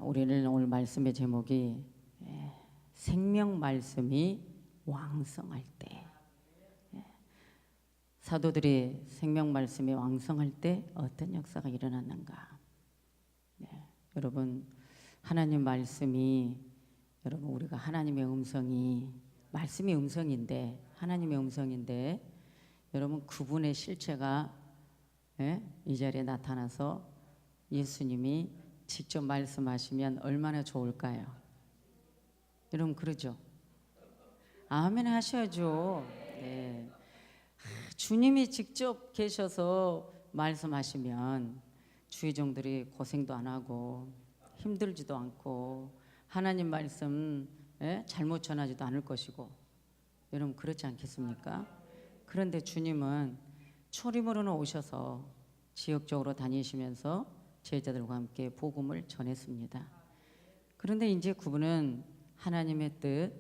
우리는 오늘 말씀의 제목이 생명 말씀이 왕성할 때. 사도들이 생명 말씀이 왕성할 때 어떤 역사가 일어났는가? 여러분, 하나님 말씀이, 여러분 우리가 하나님의 음성이, 말씀이 음성인데, 하나님의 음성인데, 여러분 그분의 실체가 이 자리에 나타나서 예수님이 직접 말씀하시면 얼마나 좋을까요? 여러분 그러죠? 아멘 하셔야죠. 네. 주님이 직접 계셔서 말씀하시면 주의 종들이 고생도 안 하고 힘들지도 않고 하나님 말씀 잘못 전하지도 않을 것이고, 여러분 그렇지 않겠습니까? 그런데 주님은 초림으로는 오셔서 지역적으로 다니시면서 제자들과 함께 복음을 전했습니다. 그런데 이제 그분은 하나님의 뜻,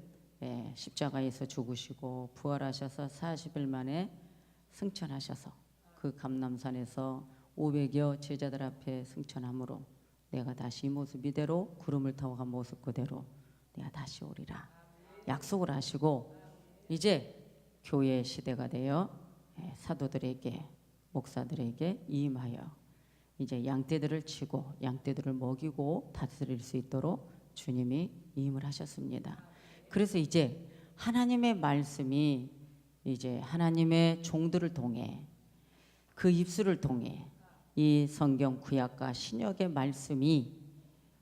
십자가에서 죽으시고 부활하셔서 40일 만에 승천하셔서 그 감람산에서 500여 제자들 앞에 승천함으로 내가 다시 이 모습 이대로 구름을 타고 간 모습 그대로 내가 다시 오리라 약속을 하시고, 이제 교회의 시대가 되어 사도들에게, 목사들에게 임하여 이제 양떼들을 치고 양떼들을 먹이고 다스릴 수 있도록 주님이 임을 하셨습니다. 그래서 이제 하나님의 말씀이 이제 하나님의 종들을 통해, 그 입술을 통해 이 성경 구약과 신약의 말씀이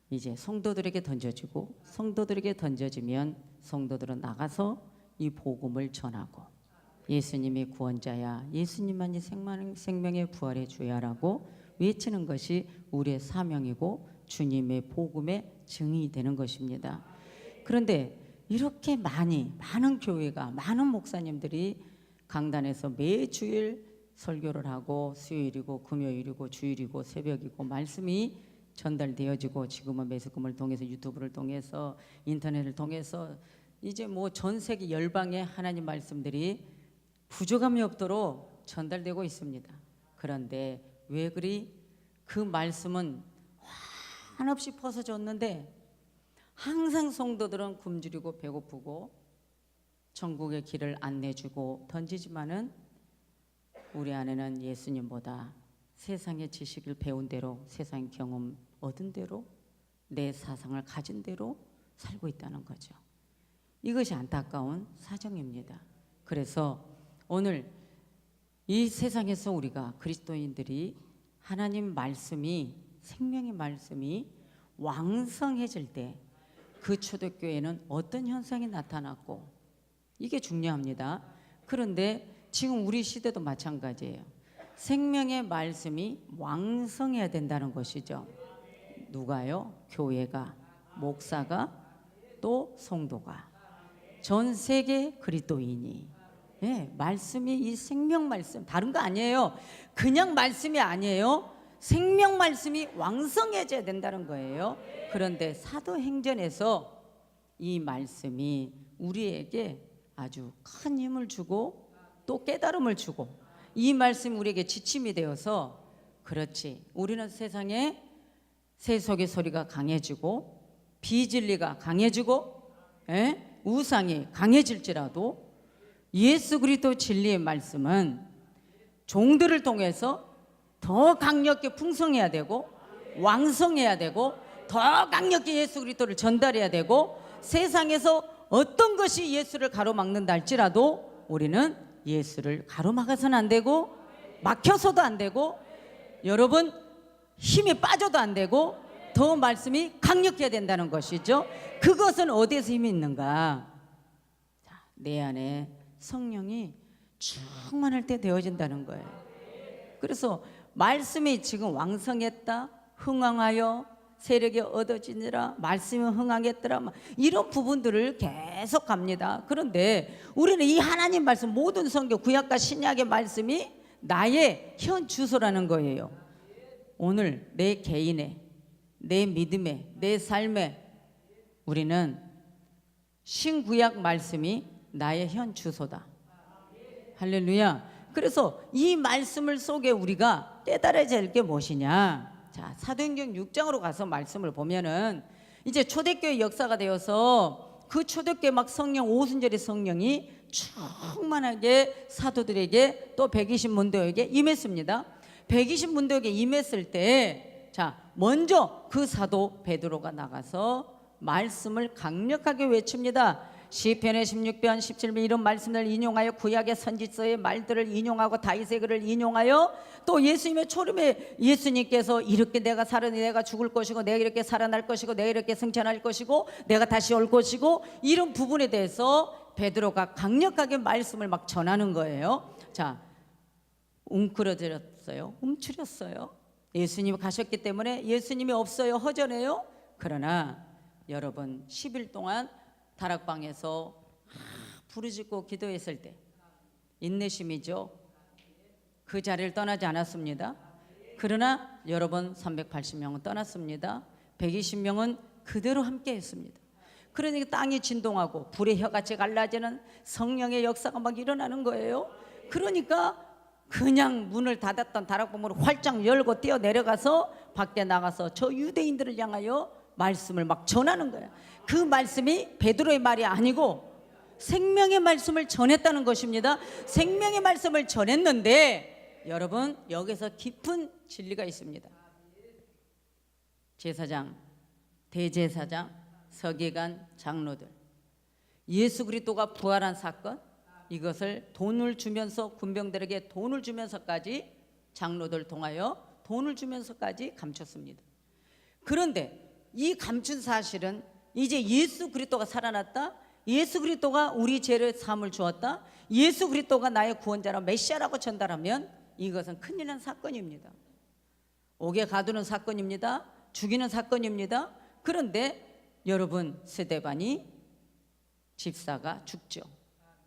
이제 성도들에게 던져지고, 성도들에게 던져지면 성도들은 나가서 이 복음을 전하고 예수님이 구원자야, 예수님만이 생명의 부활의 주야라고 외치는 것이 우리의 사명이고 주님의 복음의 증인이 되는 것입니다. 그런데 이렇게 많은 교회가, 많은 목사님들이 강단에서 매주일 설교를 하고 수요일이고 금요일이고 주일이고 새벽이고 말씀이 전달되어지고, 지금은 매스컴을 통해서 유튜브를 통해서 인터넷을 통해서 이제 뭐 전 세계 열방의 하나님 말씀들이 부족함이 없도록 전달되고 있습니다. 그런데 왜 그리 그 말씀은 한없이 퍼져졌는데 항상 성도들은 굶주리고 배고프고 천국의 길을 안내주고 던지지만은 우리 안에는 예수님보다 세상의 지식을 배운 대로, 세상 경험 얻은 대로, 내 사상을 가진 대로 살고 있다는 거죠. 이것이 안타까운 사정입니다. 그래서 오늘 이 세상에서 우리가 그리스도인들이 하나님 말씀이, 생명의 말씀이 왕성해질 때 그 초대교회는 어떤 현상이 나타났고, 이게 중요합니다. 그런데 지금 우리 시대도 마찬가지예요. 생명의 말씀이 왕성해야 된다는 것이죠. 누가요? 교회가, 목사가, 또 성도가, 전 세계 그리스도인이. 말씀이, 이 생명 말씀 다른 거 아니에요. 그냥 말씀이 아니에요. 생명 말씀이 왕성해져야 된다는 거예요. 그런데 사도행전에서 이 말씀이 우리에게 아주 큰 힘을 주고 또 깨달음을 주고, 이 말씀이 우리에게 지침이 되어서, 그렇지, 우리는 세상에 세속의 소리가 강해지고 비진리가 강해지고 우상이 강해질지라도 예수 그리스도 진리의 말씀은 종들을 통해서 더 강력히 풍성해야 되고 왕성해야 되고 더 강력히 예수 그리스도를 전달해야 되고, 세상에서 어떤 것이 예수를 가로막는다 할지라도 우리는 예수를 가로막아서는 안 되고, 막혀서도 안 되고, 여러분 힘이 빠져도 안 되고, 더 말씀이 강력해야 된다는 것이죠. 그것은 어디에서 힘이 있는가? 내 안에 성령이 충만할 때 되어진다는 거예요. 그래서 말씀이 지금 왕성했다, 흥왕하여 세력이 얻어지니라, 말씀이 흥하겠더라, 이런 부분들을 계속 갑니다. 그런데 우리는 이 하나님 말씀, 모든 성경 구약과 신약의 말씀이 나의 현 주소라는 거예요. 오늘 내 개인의, 내 믿음의, 내 삶에 우리는 신구약 말씀이 나의 현 주소다. 할렐루야. 그래서 이 말씀을 속에 우리가 깨달아야 될 게 무엇이냐? 자, 사도행전 6장으로 가서 말씀을 보면은 이제 초대교회 역사가 되어서 그 초대교회 막 성령 오순절의 성령이 충만하게 사도들에게 또 120문도에게 임했습니다. 120문도에게 임했을 때, 자, 먼저 그 사도 베드로가 나가서 말씀을 강력하게 외칩니다. 시편의 16편 17편 이런 말씀을 인용하여 구약의 선지서의 말들을 인용하고 다윗의 글을 인용하여 또 예수님의 초림에 예수님께서 이렇게 내가 살아니 내가 죽을 것이고 내가 이렇게 살아날 것이고 내가 이렇게 승천할 것이고 내가 다시 올 것이고 이런 부분에 대해서 베드로가 강력하게 말씀을 막 전하는 거예요. 자, 웅크러졌어요. 움츠렸어요. 예수님이 가셨기 때문에 예수님이 없어요. 허전해요. 그러나 여러분 10일 동안 다락방에서 부르짖고 기도했을 때 인내심이죠. 그 자리를 떠나지 않았습니다. 그러나 여러분 380명은 떠났습니다. 120명은 그대로 함께 했습니다. 그러니까 땅이 진동하고 불의 혀같이 갈라지는 성령의 역사가 막 일어나는 거예요. 그러니까 그냥 문을 닫았던 다락방으로 활짝 열고 뛰어내려가서 밖에 나가서 저 유대인들을 향하여 말씀을 막 전하는 거예요. 그 말씀이 베드로의 말이 아니고 생명의 말씀을 전했다는 것입니다. 생명의 말씀을 전했는데 여러분 여기서 깊은 진리가 있습니다. 제사장, 대제사장, 서기관, 장로들, 예수 그리스도가 부활한 사건, 이것을 돈을 주면서 군병들에게 돈을 주면서까지 장로들 통하여 돈을 주면서까지 감췄습니다. 그런데 이 감춘 사실은 이제 예수 그리스도가 살아났다, 예수 그리스도가 우리 죄를 사함을 주었다, 예수 그리스도가 나의 구원자라 메시아라고 전달하면 이것은 큰일 난 사건입니다. 옥에 가두는 사건입니다. 죽이는 사건입니다. 그런데 여러분 스데반이 집사가 죽죠.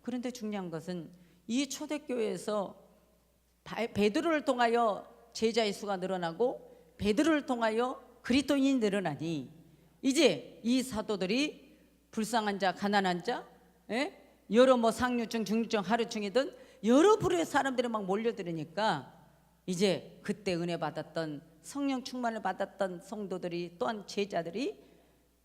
그런데 중요한 것은 이 초대교회에서 베드로를 통하여 제자의 수가 늘어나고 베드로를 통하여 그리스도인이 늘어나니 이제 이 사도들이 불쌍한 자, 가난한 자, 여러 뭐 상류층, 중류층, 하류층이든 여러 부류의 사람들이 막 몰려들으니까 이제 그때 은혜 받았던 성령 충만을 받았던 성도들이 또한 제자들이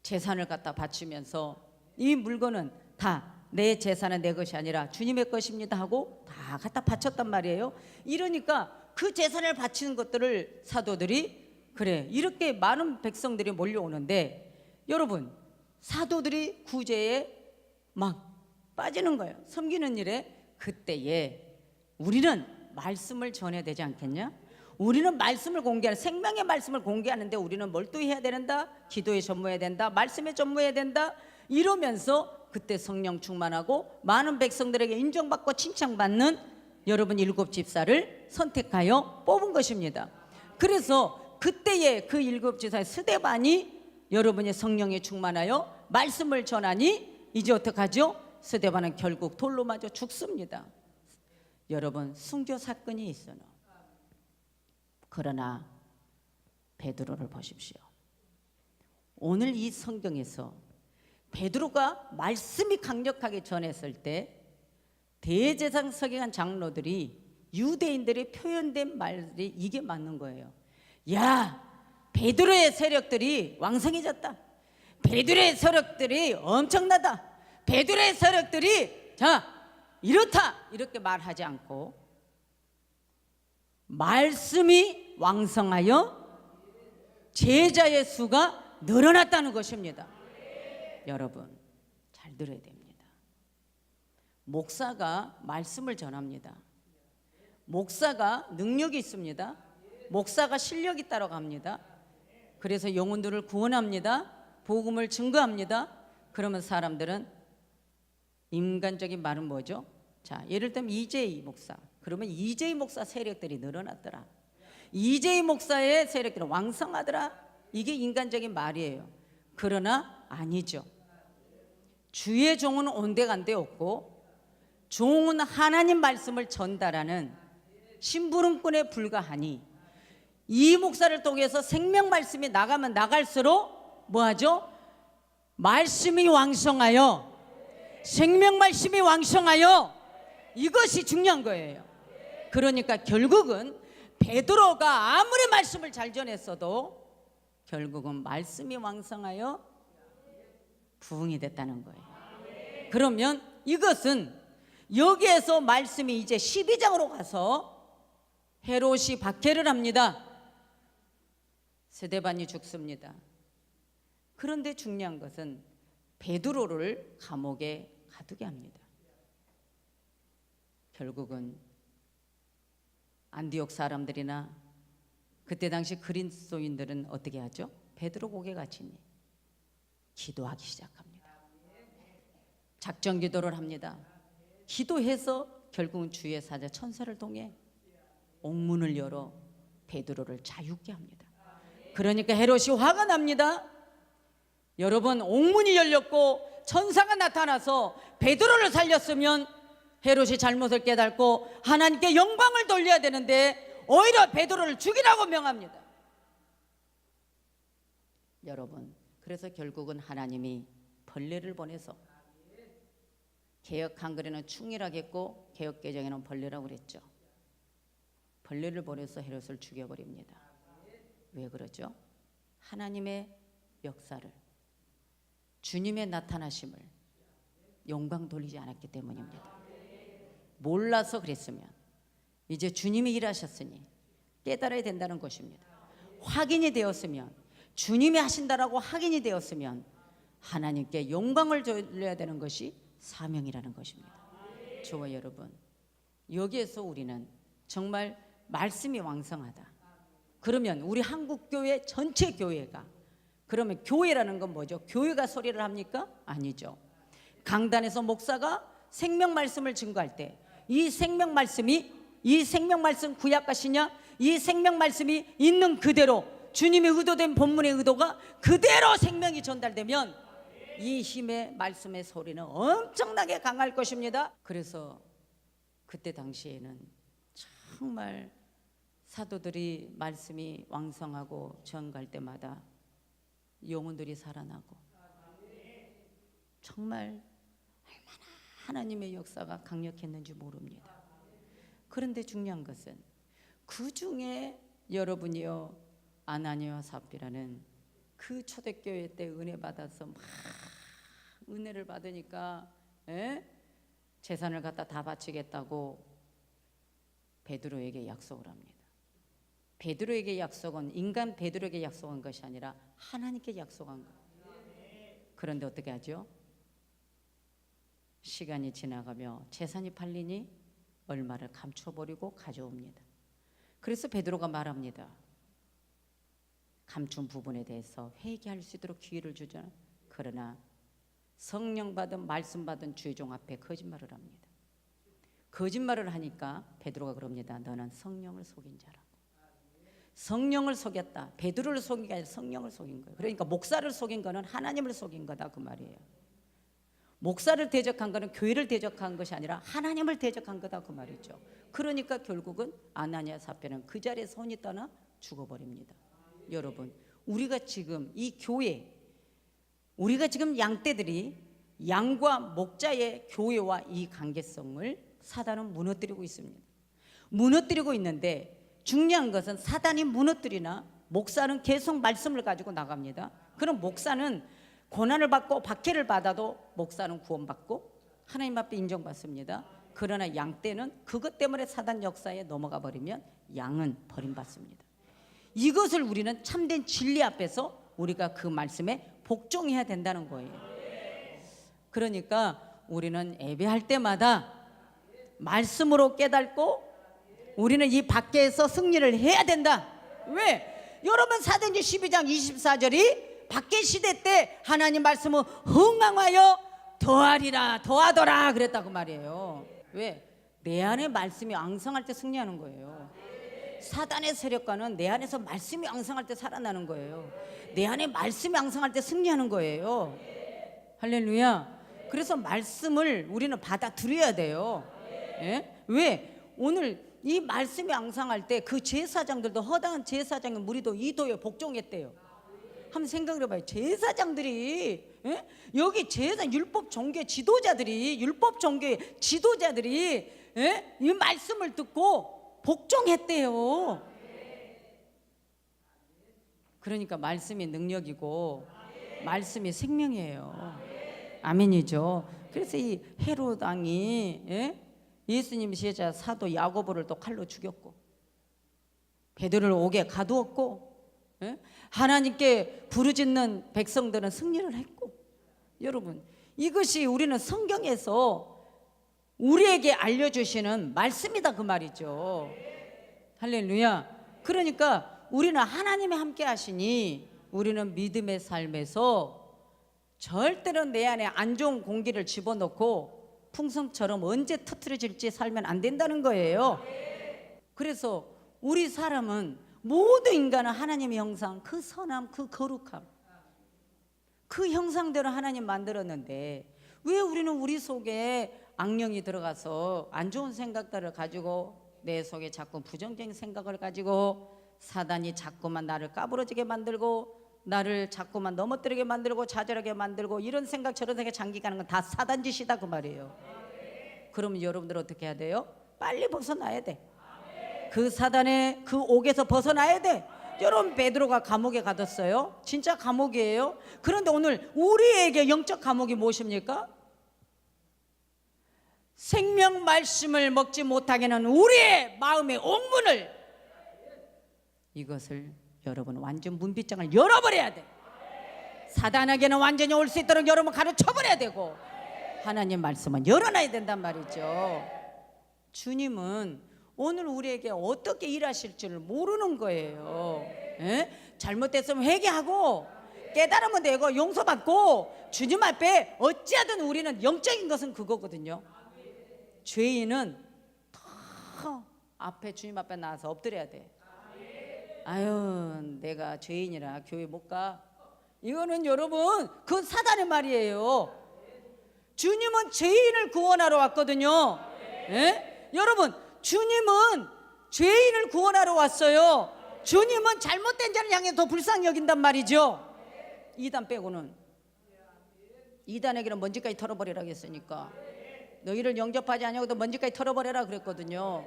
재산을 갖다 바치면서 이 물건은 다 내 재산은 내 것이 아니라 주님의 것입니다 하고 다 갖다 바쳤단 말이에요. 이러니까 그 재산을 바치는 것들을 사도들이 그래 이렇게 많은 백성들이 몰려오는데 여러분 사도들이 구제에 막 빠지는 거예요. 섬기는 일에. 그때에 우리는 말씀을 전해야 되지 않겠냐? 우리는 말씀을 공개하는 생명의 말씀을 공개하는데 우리는 몰두해야 된다. 기도에 전무해야 된다. 말씀에 전무해야 된다. 이러면서 그때 성령 충만하고 많은 백성들에게 인정받고 칭찬받는 여러분 7 집사를 선택하여 뽑은 것입니다. 그래서 그때의 그 7 집사의 스데반이 여러분의 성령에 충만하여 말씀을 전하니 이제 어떡하죠? 스데반은 결국 돌로 맞아 죽습니다. 여러분 순교 사건이 있어요. 그러나 베드로를 보십시오. 오늘 이 성경에서 베드로가 말씀이 강력하게 전했을 때 대제사장 서기관 장로들이 유대인들이 표현된 말이 이게 맞는 거예요. 야, 베드로의 세력들이 왕성해졌다. 베드로의 세력들이 엄청나다. 베드로의 세력들이 자 이렇다 이렇게 말하지 않고 말씀이 왕성하여 제자의 수가 늘어났다는 것입니다. 여러분 잘 들어야 됩니다. 목사가 말씀을 전합니다. 목사가 능력이 있습니다. 목사가 실력이 있다고 합니다. 그래서 영혼들을 구원합니다. 복음을 증거합니다. 그러면 사람들은 인간적인 말은 뭐죠? 자, 예를 들면 이재희 목사. 그러면 이재희 목사 세력들이 늘어났더라. 이재희 목사의 세력들은 왕성하더라. 이게 인간적인 말이에요. 그러나 아니죠. 주의 종은 온데간데 없고 종은 하나님 말씀을 전달하는 심부름꾼에 불과하니 이 목사를 통해서 생명 말씀이 나가면 나갈수록 뭐하죠? 말씀이 왕성하여 생명 말씀이 왕성하여 이것이 중요한 거예요. 그러니까 결국은 베드로가 아무리 말씀을 잘 전했어도 결국은 말씀이 왕성하여 부흥이 됐다는 거예요. 그러면 이것은 여기에서 말씀이 이제 12장으로 가서 헤롯이 박해를 합니다. 스데반이 죽습니다. 그런데 중요한 것은 베드로를 감옥에 가두게 합니다. 결국은 안디옥 사람들이나 그때 당시 그리스도인들은 어떻게 하죠? 베드로 고개 같이니 기도하기 시작합니다. 작전 기도를 합니다. 기도해서 결국은 주의 사자 천사를 통해 옥문을 열어 베드로를 자유케 합니다. 그러니까 헤롯이 화가 납니다. 여러분, 옥문이 열렸고 천사가 나타나서 베드로를 살렸으면 헤롯이 잘못을 깨닫고 하나님께 영광을 돌려야 되는데 오히려 베드로를 죽이라고 명합니다. 여러분, 그래서 결국은 하나님이 벌레를 보내서, 개역 한글에는 충이라겠고 개역 개정에는 벌레라고 그랬죠. 벌레를 보내서 헤롯을 죽여버립니다. 왜 그러죠? 하나님의 역사를, 주님의 나타나심을 영광 돌리지 않았기 때문입니다. 몰라서 그랬으면 이제 주님이 일하셨으니 깨달아야 된다는 것입니다. 확인이 되었으면, 주님이 하신다라고 확인이 되었으면 하나님께 영광을 돌려야 되는 것이 사명이라는 것입니다. 저와 여러분, 여기에서 우리는 정말 말씀이 왕성하다. 그러면 우리 한국교회 전체 교회가, 그러면 교회라는 건 뭐죠? 교회가 소리를 합니까? 아니죠. 강단에서 목사가 생명 말씀을 증거할 때 이 생명 말씀이, 이 생명 말씀 구약과 신약, 이 생명 말씀이 있는 그대로 주님의 의도된 본문의 의도가 그대로 생명이 전달되면 이 힘의 말씀의 소리는 엄청나게 강할 것입니다. 그래서 그때 당시에는 정말 사도들이 말씀이 왕성하고 전갈 때마다 영혼들이 살아나고 정말 얼마나 하나님의 역사가 강력했는지 모릅니다. 그런데 중요한 것은 그 중에 여러분이요, 아나니아와 삽비라는 그 초대교회 때 은혜 받아서 막 은혜를 받으니까 재산을 갖다 다 바치겠다고 베드로에게 약속을 합니다. 베드로에게 약속은 인간 베드로에게 약속한 것이 아니라 하나님께 약속한 것. 그런데 어떻게 하죠? 시간이 지나가며 재산이 팔리니 얼마를 감춰버리고 가져옵니다. 그래서 베드로가 말합니다. 감춘 부분에 대해서 회개할 수 있도록 기회를 주죠. 그러나 성령 받은, 말씀 받은 주의종 앞에 거짓말을 합니다. 거짓말을 하니까 베드로가 그럽니다. 너는 성령을 속인 자라고. 성령을 속였다. 베드로를 속인 게 아니라 성령을 속인 거예요. 그러니까 목사를 속인 거는 하나님을 속인 거다, 그 말이에요. 목사를 대적한 거는 교회를 대적한 것이 아니라 하나님을 대적한 거다, 그 말이죠. 그러니까 결국은 아나니아 삽비는 그 자리에서 혼이 떠나 죽어버립니다. 여러분, 우리가 지금 이 교회, 우리가 지금 양떼들이 양과 목자의 교회와 이 관계성을 사단은 무너뜨리고 있습니다. 무너뜨리고 있는데 중요한 것은 사단이 무너뜨리나 목사는 계속 말씀을 가지고 나갑니다. 그럼 목사는 고난을 받고 박해를 받아도 목사는 구원받고 하나님 앞에 인정받습니다. 그러나 양떼는 그것 때문에 사단 역사에 넘어가 버리면 양은 버림받습니다. 이것을 우리는 참된 진리 앞에서 우리가 그 말씀에 복종해야 된다는 거예요. 그러니까 우리는 예배할 때마다 말씀으로 깨닫고 우리는 이 밖에서 승리를 해야 된다. 왜? 여러분, 사도행전 12장 24절이 밖에 시대 때 하나님 말씀은 흥황하여 더하리라, 더하더라 그랬다고 말이에요. 왜? 내 안에 말씀이 왕성할 때 승리하는 거예요. 사단의 세력과는 내 안에서 말씀이 왕성할 때 살아나는 거예요. 내 안에 말씀이 왕성할 때 승리하는 거예요. 할렐루야. 그래서 말씀을 우리는 받아들여야 돼요. 예? 왜? 오늘 이 말씀이 왕성할 때 그 제사장들도, 허다한 제사장의 무리도 이도에 복종했대요. 한번 생각을 해봐요. 제사장들이, 예? 여기 제사 율법 종교 지도자들이, 율법 종교 지도자들이, 예? 이 말씀을 듣고 복종했대요. 그러니까 말씀이 능력이고 말씀이 생명이에요. 아멘이죠. 그래서 이 헤롯 왕이 예수님 제자 사도 야고보를 또 칼로 죽였고 베드로를 옥에 가두었고 하나님께 부르짖는 백성들은 승리를 했고, 여러분 이것이 우리는 성경에서 우리에게 알려주시는 말씀이다 그 말이죠. 할렐루야. 그러니까 우리는 하나님이 함께 하시니 우리는 믿음의 삶에서 절대로 내 안에 안 좋은 공기를 집어넣고 풍선처럼 언제 터트려질지 살면 안 된다는 거예요. 그래서 우리 사람은 모든 인간은 하나님의 형상, 그 선함, 그 거룩함, 그 형상대로 하나님 만들었는데 왜 우리는 우리 속에 악령이 들어가서 안 좋은 생각들을 가지고 내 속에 자꾸 부정적인 생각을 가지고 사단이 자꾸만 나를 까부러지게 만들고 나를 자꾸만 넘어뜨리게 만들고 좌절하게 만들고 이런 생각 저런 생각 장기가는 건 다 사단 짓이다 그 말이에요. 그러면 여러분들 어떻게 해야 돼요? 빨리 벗어나야 돼. 그 사단의 그 옥에서 벗어나야 돼. 여러분 베드로가 감옥에 가뒀어요. 진짜 감옥이에요. 그런데 오늘 우리에게 영적 감옥이 무엇입니까? 생명 말씀을 먹지 못하게는 우리의 마음의 옥문을, 이것을 여러분 완전 문빗장을 열어버려야 돼. 사단에게는 완전히 올 수 있도록 여러분 가르쳐버려야 되고 하나님 말씀은 열어놔야 된단 말이죠. 주님은 오늘 우리에게 어떻게 일하실 줄 모르는 거예요. 잘못됐으면 회개하고 깨달으면 되고 용서받고 주님 앞에 어찌하든 우리는 영적인 것은 그거거든요. 죄인은 더 앞에 주님 앞에 나와서 엎드려야 돼. 아유 내가 죄인이라 교회 못 가. 이거는 여러분 그 사단의 말이에요. 주님은 죄인을 구원하러 왔거든요. 여러분 주님은 죄인을 구원하러 왔어요. 주님은 잘못된 자를 향해 더 불쌍히 여긴단 말이죠. 이단 빼고는. 이단에게는 먼지까지 털어버리라고 했으니까 너희를 영접하지 않냐고도 먼지까지 털어버려라 그랬거든요.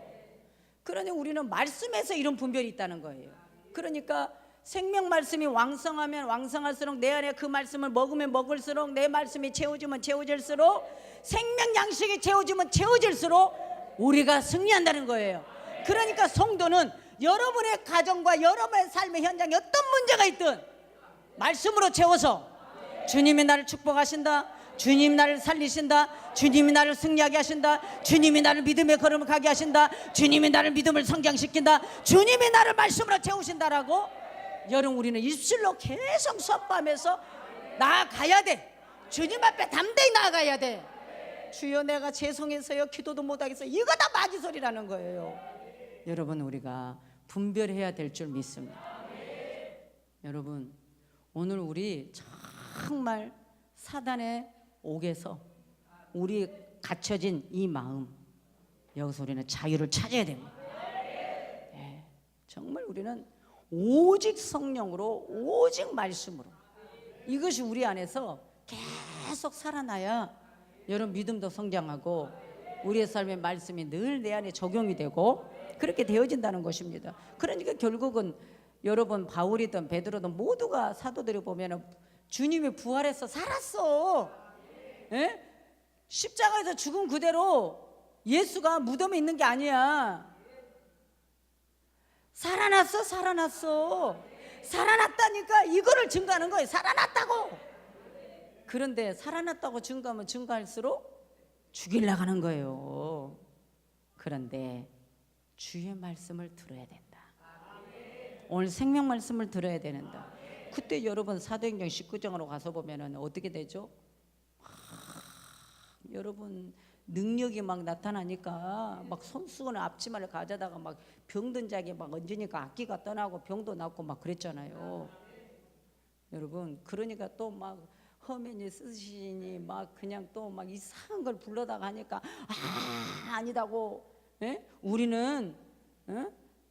그러니 우리는 말씀에서 이런 분별이 있다는 거예요. 그러니까 생명 말씀이 왕성하면 왕성할수록 내 안에 그 말씀을 먹으면 먹을수록 내 말씀이 채워지면 채워질수록 생명 양식이 채워지면 채워질수록 우리가 승리한다는 거예요. 그러니까 성도는 여러분의 가정과 여러분의 삶의 현장에 어떤 문제가 있든 말씀으로 채워서 주님이 나를 축복하신다, 주님이 나를 살리신다, 주님이 나를 승리하게 하신다, 주님이 나를 믿음의 걸음을 가게 하신다, 주님이 나를 믿음을 성장시킨다, 주님이 나를 말씀으로 채우신다라고 여러분 우리는 입술로 계속 선포하면서 나아가야 돼. 주님 앞에 담대히 나아가야 돼. 주여 내가 죄송해서요 기도도 못하겠어요. 이거 다 마귀 소리라는 거예요. 여러분 우리가 분별해야 될 줄 믿습니다. 여러분 오늘 우리 정말 사단의 옥에서 우리 갇혀진 이 마음, 여기서 우리는 자유를 찾아야 됩니다. 정말 우리는 오직 성령으로 오직 말씀으로 이것이 우리 안에서 계속 살아나야 여러분 믿음도 성장하고 우리의 삶의 말씀이 늘 내 안에 적용이 되고 그렇게 되어진다는 것입니다. 그러니까 결국은 여러분 바울이든 베드로든 모두가 사도들을 보면 주님이 부활해서 살았어. 십자가에서 죽은 그대로 예수가 무덤에 있는 게 아니야. 살아났어. 살아났다니까 이거를 증거하는 거예요. 살아났다고. 그런데 살아났다고 증거하면 증거할수록 죽이려고 하는 거예요. 그런데 주의 말씀을 들어야 된다. 오늘 생명 말씀을 들어야 된다. 그때 여러분 사도행전 19장으로 가서 보면은 어떻게 되죠? 여러분 능력이 막 나타나니까 막 손수건을 앞치마를 가져다가 막 병든 자에게 막 얹으니까 악기가 떠나고 병도 낫고 막 그랬잖아요. 여러분 그러니까 또 막 허면이 쓰시니 막 그냥 또 막 이상한 걸 불러다가 하니까 아니다고. 우리는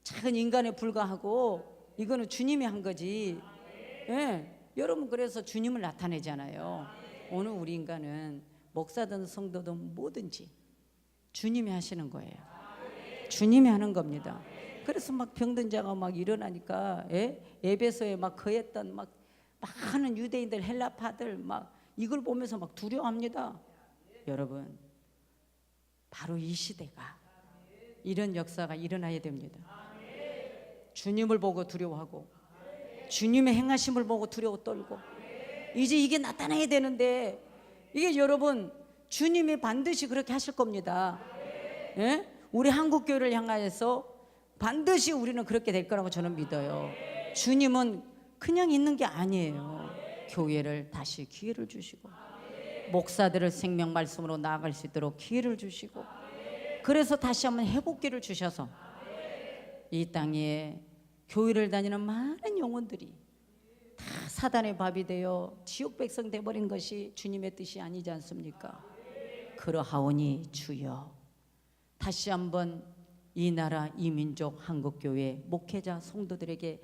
작은 인간에 불과하고 이거는 주님이 한 거지. 여러분 그래서 주님을 나타내잖아요. 오늘 우리 인간은 목사든 성도든 뭐든지 주님이 하시는 거예요. 주님이 하는 겁니다. 그래서 막 병든 자가 막 일어나니까 에베소에 막 거했던 막 많은 유대인들 헬라파들 막 이걸 보면서 막 두려워합니다. 여러분, 바로 이 시대가 이런 역사가 일어나야 됩니다. 주님을 보고 두려워하고 주님의 행하심을 보고 두려워 떨고 이제 이게 나타나야 되는데 이게 여러분 주님이 반드시 그렇게 하실 겁니다. 예? 우리 한국교회를 향하여서 반드시 우리는 그렇게 될 거라고 저는 믿어요. 주님은 그냥 있는 게 아니에요. 교회를 다시 기회를 주시고 목사들을 생명 말씀으로 나아갈 수 있도록 기회를 주시고 그래서 다시 한번 회복기를 주셔서 이 땅에 교회를 다니는 많은 영혼들이 다 사단의 밥이 되어 지옥 백성 되어버린 것이 주님의 뜻이 아니지 않습니까? 그러하오니 주여 다시 한번 이 나라 이 민족 한국교회 목회자 성도들에게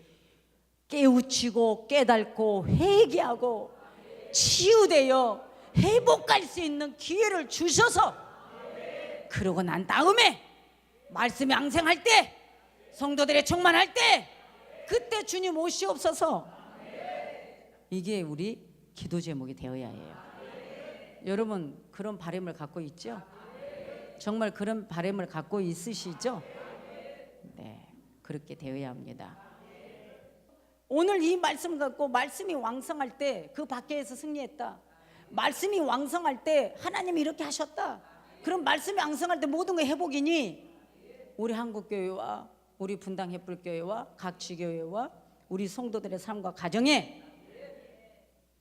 깨우치고 깨닫고 회개하고 치유되어 회복할 수 있는 기회를 주셔서 그러고 난 다음에 말씀이 앙생할 때 성도들의 충만할 때 그때 주님 오시옵소서. 이게 우리 기도 제목이 되어야 해요. 여러분 그런 바람을 갖고 있죠? 정말 그런 바람을 갖고 있으시죠? 네, 그렇게 되어야 합니다. 오늘 이 말씀 갖고 말씀이 왕성할 때 그 밖에서 승리했다. 말씀이 왕성할 때 하나님이 이렇게 하셨다. 그럼 말씀이 왕성할 때 모든 게 회복이니 우리 한국교회와 우리 분당 햇불교회와 각 지교회와 우리 성도들의 삶과 가정에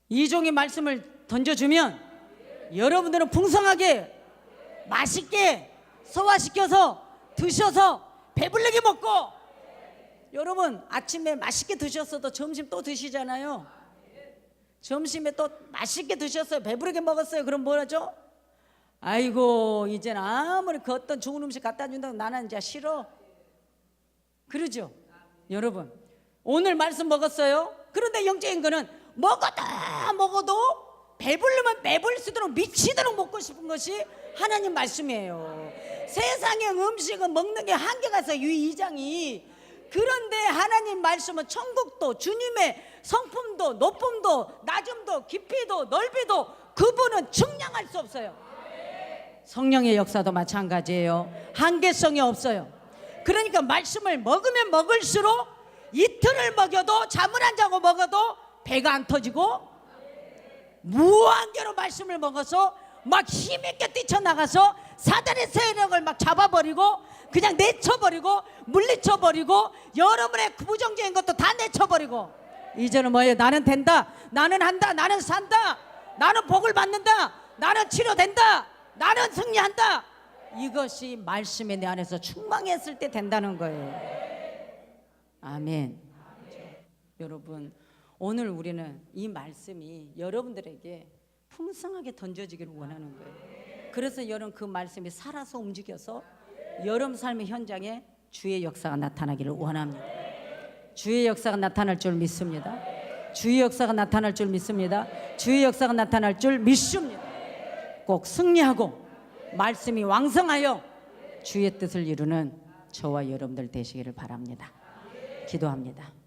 이 종의 말씀을 던져주면 여러분들은 풍성하게 맛있게 소화시켜서 드셔서 배불리게 먹고 여러분 아침에 맛있게 드셨어도 점심 또 드시잖아요. 점심에 또 맛있게 드셨어요. 배부르게 먹었어요. 그럼 뭐라죠? 아이고 이제는 아무리 그 어떤 좋은 음식 갖다 준다고 나는 이제 싫어 그러죠. 여러분 오늘 말씀 먹었어요. 그런데 영적인 거는 먹어도 배부르면 배불수록 미치도록 먹고 싶은 것이 하나님 말씀이에요. 세상의 음식은 먹는 게 한계가 있어요. 유의장이. 그런데 하나님 말씀은 천국도 주님의 성품도 높음도 낮음도 깊이도 넓이도 그분은 측량할 수 없어요. 성령의 역사도 마찬가지예요. 한계성이 없어요. 그러니까 말씀을 먹으면 먹을수록 이틀을 먹여도 잠을 안 자고 먹어도 배가 안 터지고 무한대로 말씀을 먹어서 막 힘있게 뛰쳐나가서 사단의 세력을 막 잡아버리고 그냥 내쳐버리고 물리쳐버리고 여러분의 부정적인 것도 다 내쳐버리고 이제는 뭐예요? 나는 된다, 나는 한다, 나는 산다, 나는 복을 받는다, 나는 치료된다, 나는 승리한다. 이것이 말씀이 내 안에서 충만했을 때 된다는 거예요. 아멘. 여러분 오늘 우리는 이 말씀이 여러분들에게 풍성하게 던져지기를 원하는 거예요. 그래서 여러분 그 말씀이 살아서 움직여서 여러분 삶의 현장에 주의 역사가 나타나기를 원합니다. 주의 역사가 나타날 줄 믿습니다. 주의 역사가 나타날 줄 믿습니다. 주의 역사가 나타날 줄 믿습니다. 꼭 승리하고 말씀이 왕성하여 주의 뜻을 이루는 저와 여러분들 되시기를 바랍니다. 기도합니다.